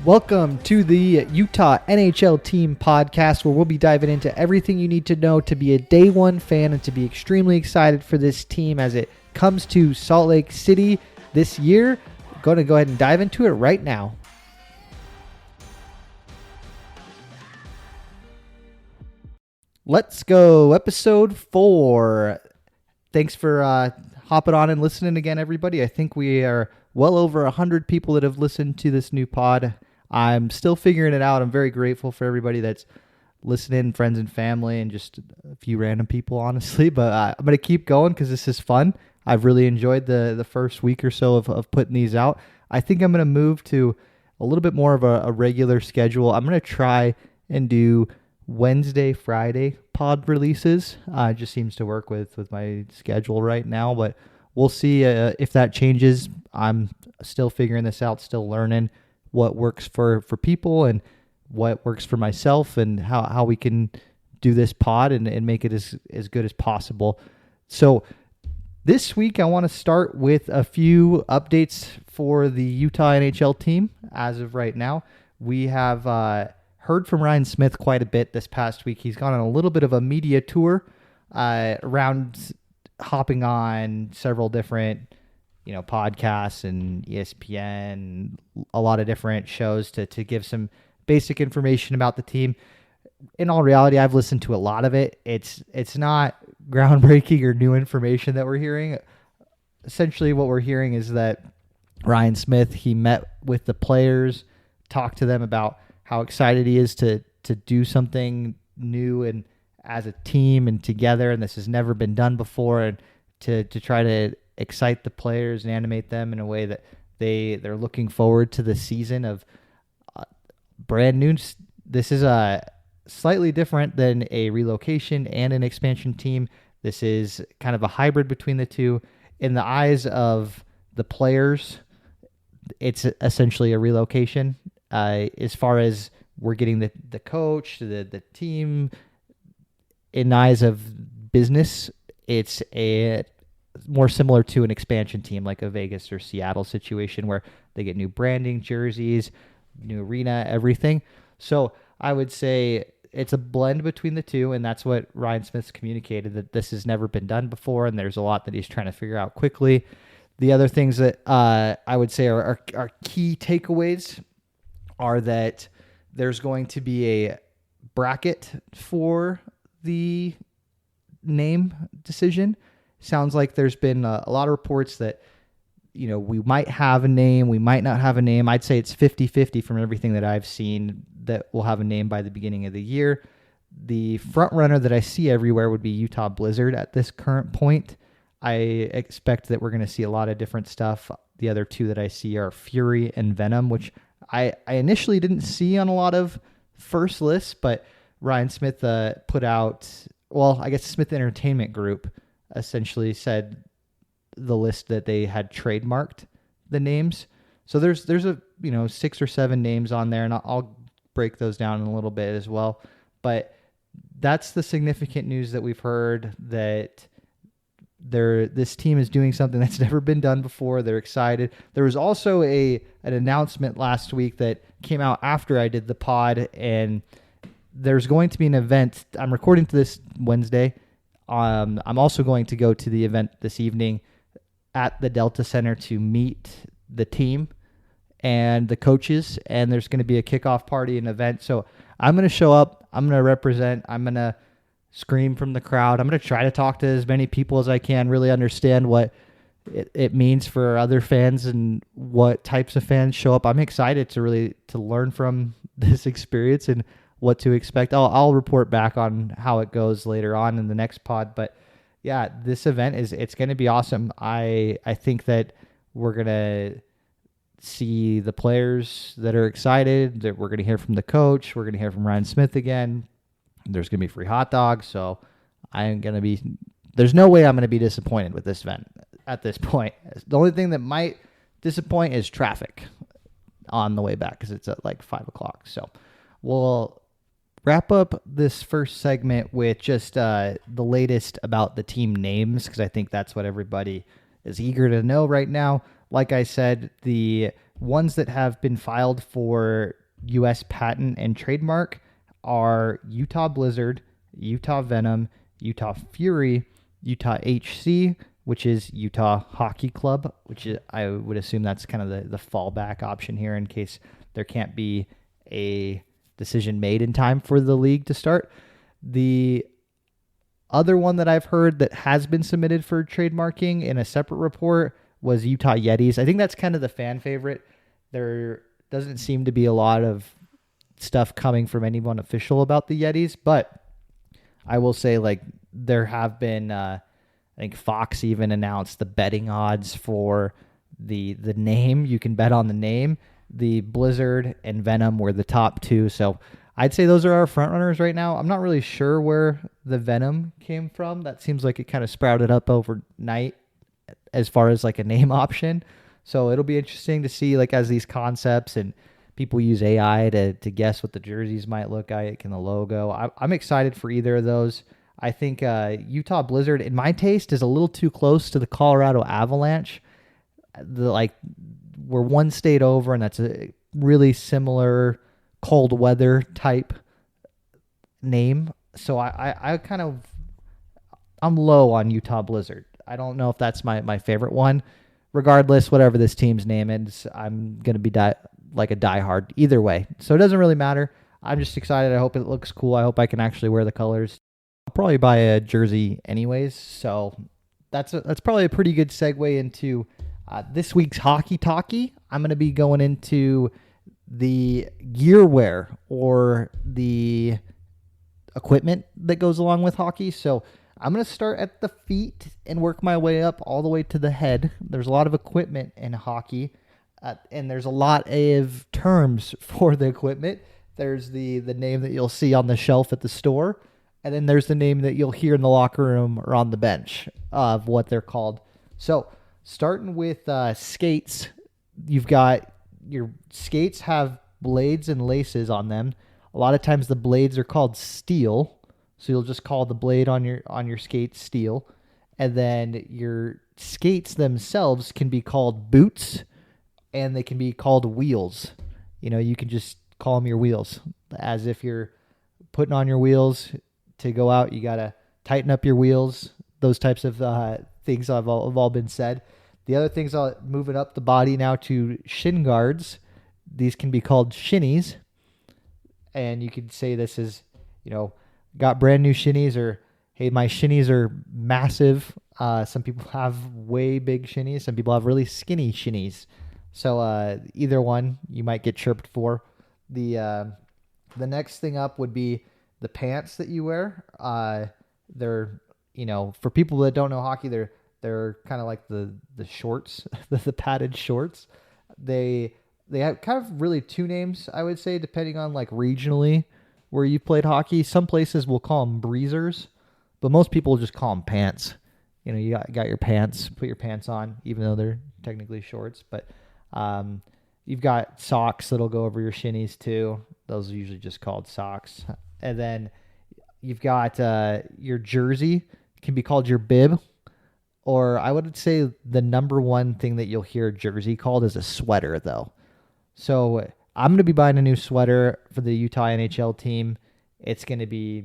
Welcome to the Utah NHL Team Podcast, where we'll be diving into everything you need to know to be a day one fan and to be extremely excited for this team as it comes to Salt Lake City this year. Going to go ahead and dive into it right now. Let's go. Episode 4. Thanks for hopping on and listening again, everybody. I think we are well over 100 people that have listened to this new pod. I'm still figuring it out. I'm very grateful for everybody that's listening, friends and family, and just a few random people, honestly. But I'm going to keep going because this is fun. I've really enjoyed the first week or so of putting these out. I think I'm going to move to a little bit more of a regular schedule. I'm going to try and do Wednesday, Friday pod releases. It just seems to work with my schedule right now, but we'll see if that changes. I'm still figuring this out, still learning what works for people and what works for myself and how we can do this pod and make it as good as possible. So this week I want to start with a few updates for the Utah NHL team. As of right now, we have heard from Ryan Smith quite a bit this past week. He's gone on a little bit of a media tour around, hopping on several different podcasts and ESPN, a lot of different shows to give some basic information about the team. In all reality, I've listened to a lot of it. It's not groundbreaking or new information that we're hearing. Essentially what we're hearing is that Ryan Smith, he met with the players, talked to them about how excited he is to do something new and as a team and together, and this has never been done before, and to try to excite the players and animate them in a way that they're looking forward to the season of brand new. This is slightly different than a relocation and an expansion team. This is kind of a hybrid between the two. In the eyes of the players, it's essentially a relocation. As far as we're getting the coach, the team, in the eyes of business, it's a more similar to an expansion team like a Vegas or Seattle situation where they get new branding, jerseys, new arena, everything. So I would say it's a blend between the two, and that's what Ryan Smith's communicated, that this has never been done before, and there's a lot that he's trying to figure out quickly. The other things that I would say are key takeaways are that there's going to be a bracket for the name decision. Sounds like there's been a lot of reports that, we might have a name, we might not have a name. I'd say it's 50-50 from everything that I've seen that we'll have a name by the beginning of the year. The front runner that I see everywhere would be Utah Blizzard at this current point. I expect that we're going to see a lot of different stuff. The other two that I see are Fury and Venom, which I initially didn't see on a lot of first lists, but Ryan Smith put out, I guess Smith Entertainment Group essentially said the list that they had trademarked the names. So there's a 6 or 7 names on there, and I'll break those down in a little bit as well. But that's the significant news that we've heard, that this team is doing something that's never been done before. They're excited. There was also an announcement last week that came out after I did the pod, and there's going to be an event. I'm recording to this Wednesday. I'm also going to go to the event this evening at the Delta Center to meet the team and the coaches, and there's going to be a kickoff party and event. So I'm going to show up. I'm going to represent. I'm going to scream from the crowd. I'm going to try to talk to as many people as I can, really understand what it means for other fans and what types of fans show up. I'm excited to learn from this experience and what to expect. I'll report back on how it goes later on in the next pod. But yeah, this event it's going to be awesome. I think that we're going to see the players that are excited, that we're going to hear from the coach. We're going to hear from Ryan Smith again. There's going to be free hot dogs. So there's no way I'm going to be disappointed with this event at this point. The only thing that might disappoint is traffic on the way back, because it's at like 5:00. So we'll wrap up this first segment with just the latest about the team names, because I think that's what everybody is eager to know right now. Like I said, the ones that have been filed for U.S. patent and trademark are Utah Blizzard, Utah Venom, Utah Fury, Utah HC, which is Utah Hockey Club, which is, I would assume that's kind of the fallback option here in case there can't be a decision made in time for the league to start. The other one that I've heard that has been submitted for trademarking in a separate report was Utah Yetis. I think that's kind of the fan favorite. There doesn't seem to be a lot of stuff coming from anyone official about the Yetis, but I will say, like, there have been, I think Fox even announced the betting odds for the name. You can bet on the name. The Blizzard and Venom were the top two, so I'd say those are our front runners right now. I'm not really sure where the Venom came from. That seems like it kind of sprouted up overnight as far as like a name option. So it'll be interesting to see, like, as these concepts and people use AI to guess what the jerseys might look like and the logo. I'm excited for either of those. I think Utah Blizzard, in my taste, is a little too close to the Colorado Avalanche. We're one state over, and that's a really similar cold weather type name. So I'm low on Utah Blizzard. I don't know if that's my favorite one. Regardless, whatever this team's name is, I'm going to be like a diehard either way. So it doesn't really matter. I'm just excited. I hope it looks cool. I hope I can actually wear the colors. I'll probably buy a jersey anyways. So that's probably a pretty good segue into this week's Hockey Talkie. I'm going to be going into the gear wear or the equipment that goes along with hockey. So I'm going to start at the feet and work my way up all the way to the head. There's a lot of equipment in hockey, and there's a lot of terms for the equipment. There's the name that you'll see on the shelf at the store, and then there's the name that you'll hear in the locker room or on the bench of what they're called. So starting with skates, you've got your skates have blades and laces on them. A lot of times the blades are called steel. So you'll just call the blade on your skates steel. And then your skates themselves can be called boots, and they can be called wheels. You can just call them your wheels, as if you're putting on your wheels to go out. You got to tighten up your wheels. Those types of things have all been said. The other things, moving up the body now to shin guards. These can be called shinnies. And you could say this is, got brand new shinnies, or, hey, my shinnies are massive. Some people have way big shinnies. Some people have really skinny shinnies. So either one you might get chirped for. The next thing up would be the pants that you wear. They're, for people that don't know hockey, they're kind of like the shorts, the padded shorts. They have kind of really two names, I would say, depending on like regionally where you played hockey. Some places will call them breezers, but most people just call them pants. You got your pants, put your pants on, even though they're technically shorts. But you've got socks that'll go over your shinnies too. Those are usually just called socks. And then you've got your jersey, can be called your bib. Or I would say the number one thing that you'll hear a jersey called is a sweater, though. So I'm going to be buying a new sweater for the Utah NHL team. It's going to be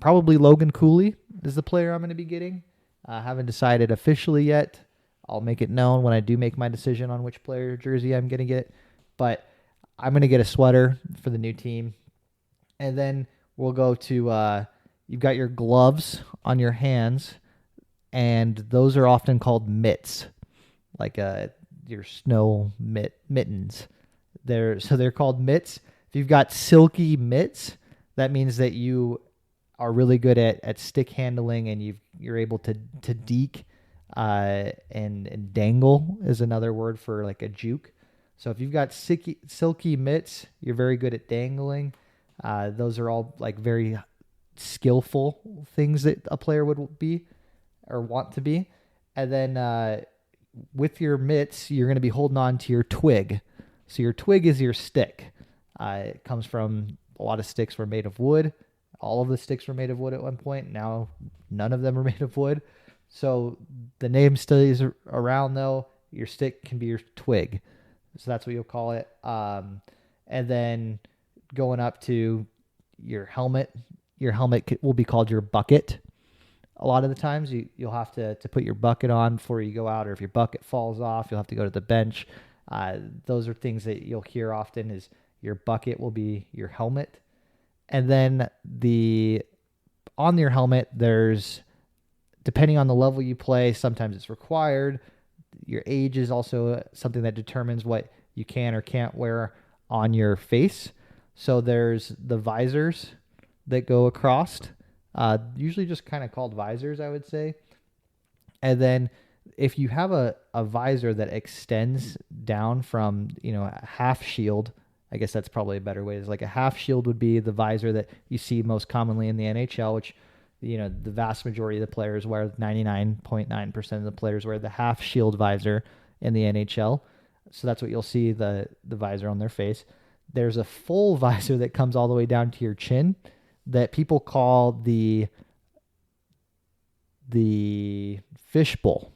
probably Logan Cooley is the player I'm going to be getting. I haven't decided officially yet. I'll make it known when I do make my decision on which player jersey I'm going to get. But I'm going to get a sweater for the new team. And then we'll go to, you've got your gloves on your hands. And those are often called mitts, like your snow mittens. They're called mitts. If you've got silky mitts, that means that you are really good at stick handling, and you're able to deke, and dangle is another word for like a juke. So if you've got silky mitts, you're very good at dangling. Those are all like very skillful things that a player would be or want to be. And then with your mitts, you're going to be holding on to your twig. So your twig is your stick. It comes from, a lot of sticks were made of wood. All of the sticks were made of wood at one point. Now none of them are made of wood. So the name stays around, though. Your stick can be your twig. So that's what you'll call it. And then going up to your helmet will be called your bucket. A lot of the times you'll have to put your bucket on before you go out, or if your bucket falls off, you'll have to go to the bench. Those are things that you'll hear often is your bucket will be your helmet. And then on your helmet, there's, depending on the level you play, sometimes it's required. Your age is also something that determines what you can or can't wear on your face. So there's the visors that go across, usually just kind of called visors, I would say. And then if you have a visor that extends down from, a half shield, I guess that's probably a better way. Is like a half shield would be the visor that you see most commonly in the NHL, which, the vast majority of the players wear, 99.9% of the players wear the half shield visor in the NHL. So that's what you'll see, the visor on their face. There's a full visor that comes all the way down to your chin that people call the fishbowl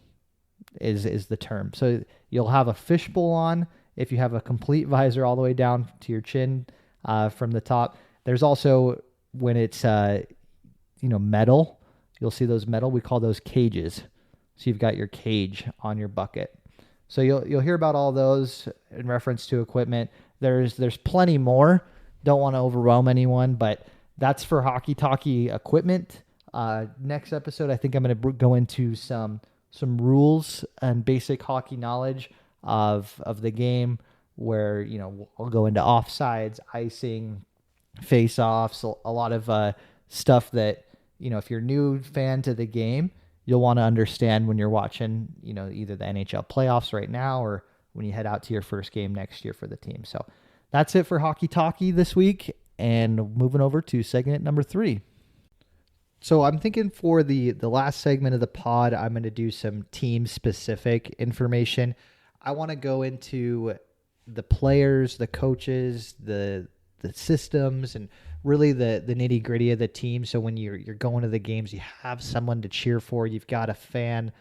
is the term. So you'll have a fishbowl on if you have a complete visor all the way down to your chin from the top. There's also, when it's metal, you'll see those metal, we call those cages. So you've got your cage on your bucket. So you'll hear about all those in reference to equipment. There's plenty more. Don't want to overwhelm anyone, but that's for Hockey Talkie equipment. Next episode, I think I'm going to go into some rules and basic hockey knowledge of the game, where I'll go into offsides, icing, face-offs, a lot of stuff that if you're a new fan to the game, you'll want to understand when you're watching either the NHL playoffs right now or when you head out to your first game next year for the team. So that's it for Hockey Talkie this week, and moving over to segment number 3. So I'm thinking for the last segment of the pod, I'm going to do some team-specific information. I want to go into the players, the coaches, the systems, and really the nitty-gritty of the team. So when you're going to the games, you have someone to cheer for. You've got a fan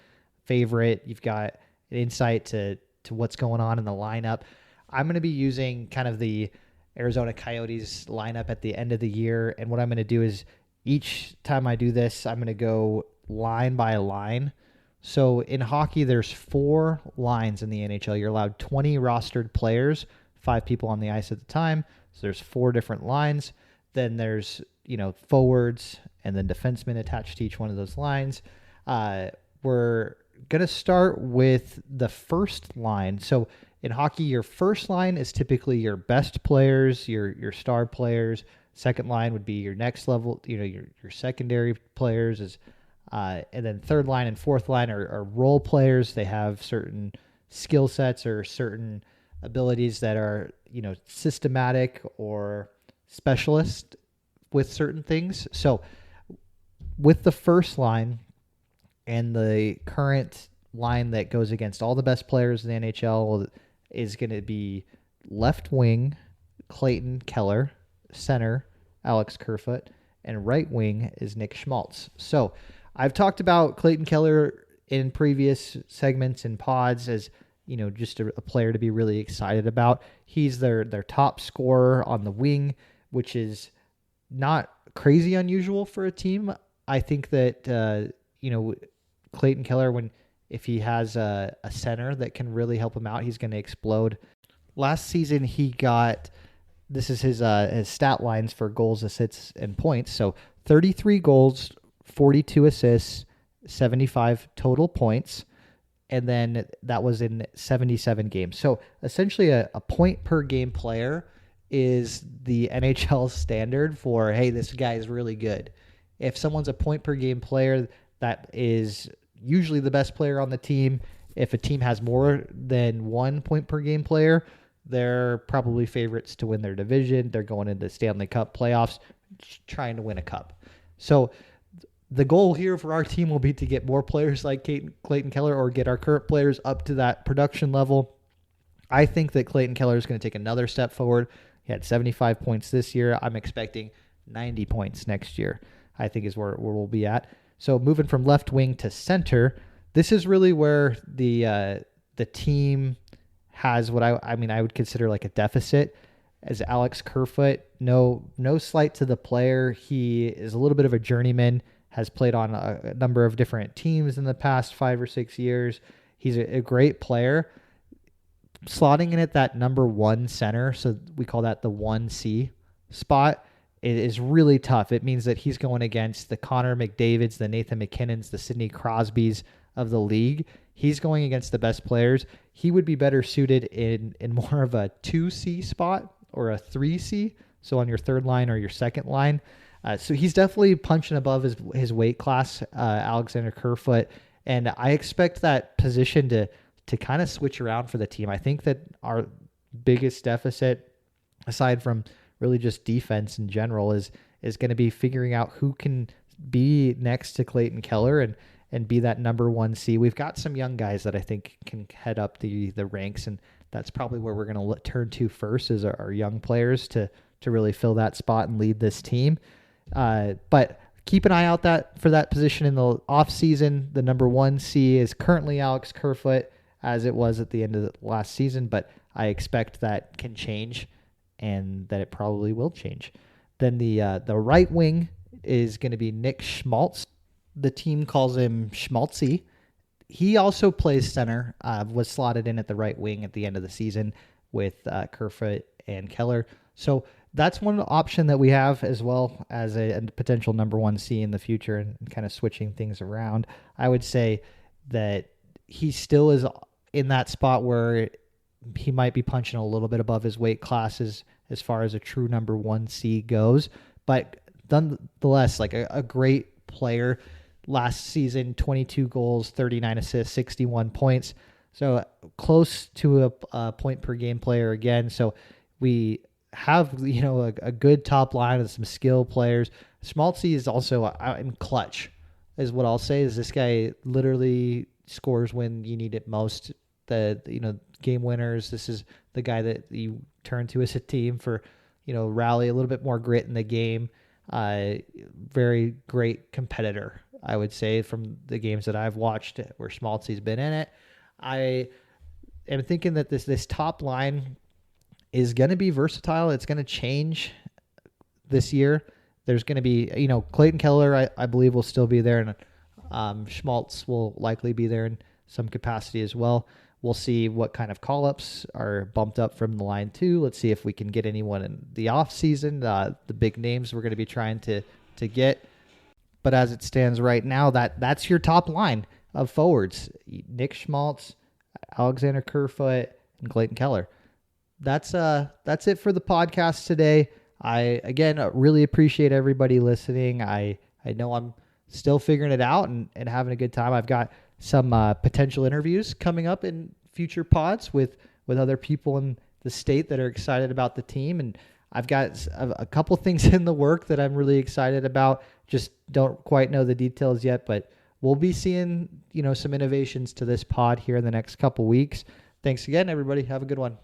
favorite. You've got an insight to what's going on in the lineup. I'm going to be using kind of the Arizona Coyotes lineup at the end of the year. And what I'm going to do is each time I do this, I'm going to go line by line. So in hockey, there's 4 lines in the NHL. You're allowed 20 rostered players, 5 people on the ice at the time. So there's 4 different lines. Then there's, forwards and then defensemen attached to each one of those lines. We're going to start with the first line. So in hockey, your first line is typically your best players, your star players. Second line would be your next level, your secondary players, and then third line and fourth line are role players. They have certain skill sets or certain abilities that are, systematic or specialist with certain things. So with the first line and the current line that goes against all the best players in the NHL is going to be left wing, Clayton Keller, center, Alex Kerfoot, and right wing is Nick Schmaltz. So I've talked about Clayton Keller in previous segments and pods as, just a player to be really excited about. He's their top scorer on the wing, which is not crazy unusual for a team. I think that, Clayton Keller, if he has a center that can really help him out, he's going to explode. Last season, this is his stat lines for goals, assists, and points. So 33 goals, 42 assists, 75 total points, and then that was in 77 games. So essentially a point per game player is the NHL standard for, hey, this guy is really good. If someone's a point per game player, that is usually the best player on the team. If a team has more than 1 point per game player, they're probably favorites to win their division. They're going into Stanley Cup playoffs, trying to win a cup. So the goal here for our team will be to get more players like Clayton Keller, or get our current players up to that production level. I think that Clayton Keller is going to take another step forward. He had 75 points this year. I'm expecting 90 points next year, I think is where we'll be at. So moving from left wing to center, this is really where the team has what I mean I would consider like a deficit as Alex Kerfoot. No slight to the player. He is a little bit of a journeyman, has played on a number of different teams in the past 5 or 6 years. He's a great player. Slotting in at that number 1 center, so we call that the 1C spot, it is really tough. It means that he's going against the Connor McDavids, the Nathan McKinnons, the Sidney Crosbys of the league. He's going against the best players. He would be better suited in more of a 2C spot or a 3C, so on your third line or your second line. So he's definitely punching above his weight class, Alexander Kerfoot, and I expect that position to kind of switch around for the team. I think that our biggest deficit, aside from really just defense in general, is going to be figuring out who can be next to Clayton Keller and be that number 1C. We've got some young guys that I think can head up the ranks, and that's probably where we're going to turn to first, is our young players to really fill that spot and lead this team. But keep an eye out for that position in the offseason. The number 1C is currently Alex Kerfoot, as it was at the end of the last season, but I expect that can change and that it probably will change. Then the right wing is going to be Nick Schmaltz. The team calls him Schmaltzy. He also plays center, was slotted in at the right wing at the end of the season with Kerfoot and Keller. So that's one option that we have, as well as a potential number 1C in the future, and kind of switching things around. I would say that he still is in that spot where he might be punching a little bit above his weight classes as far as a true number 1C goes. But nonetheless, like a great player. Last season, 22 goals, 39 assists, 61 points. So close to a point per game player again. So we have, a good top line with some skill players. Schmaltzy is also in clutch, is what I'll say. Is this guy literally scores when you need it most. Game winners. This is the guy that you turn to as a team for, rally a little bit more grit in the game. Very great competitor, I would say, from the games that I've watched where Schmaltzy's been in it. I am thinking that this top line is going to be versatile. It's going to change this year. There's going to be, Clayton Keller, I believe, will still be there, and Schmaltz will likely be there in some capacity as well. We'll see what kind of call-ups are bumped up from the line too. Let's see if we can get anyone in the off-season, the big names we're going to be trying to get. But as it stands right now, that's your top line of forwards: Nick Schmaltz, Alexander Kerfoot, and Clayton Keller. That's it for the podcast today. I again really appreciate everybody listening. I know I'm still figuring it out and having a good time. I've got some potential interviews coming up in future pods with other people in the state that are excited about the team, and I've got a couple things in the work that I'm really excited about. Just don't quite know the details yet, but we'll be seeing some innovations to this pod here in the next couple weeks. Thanks again, everybody. Have a good one.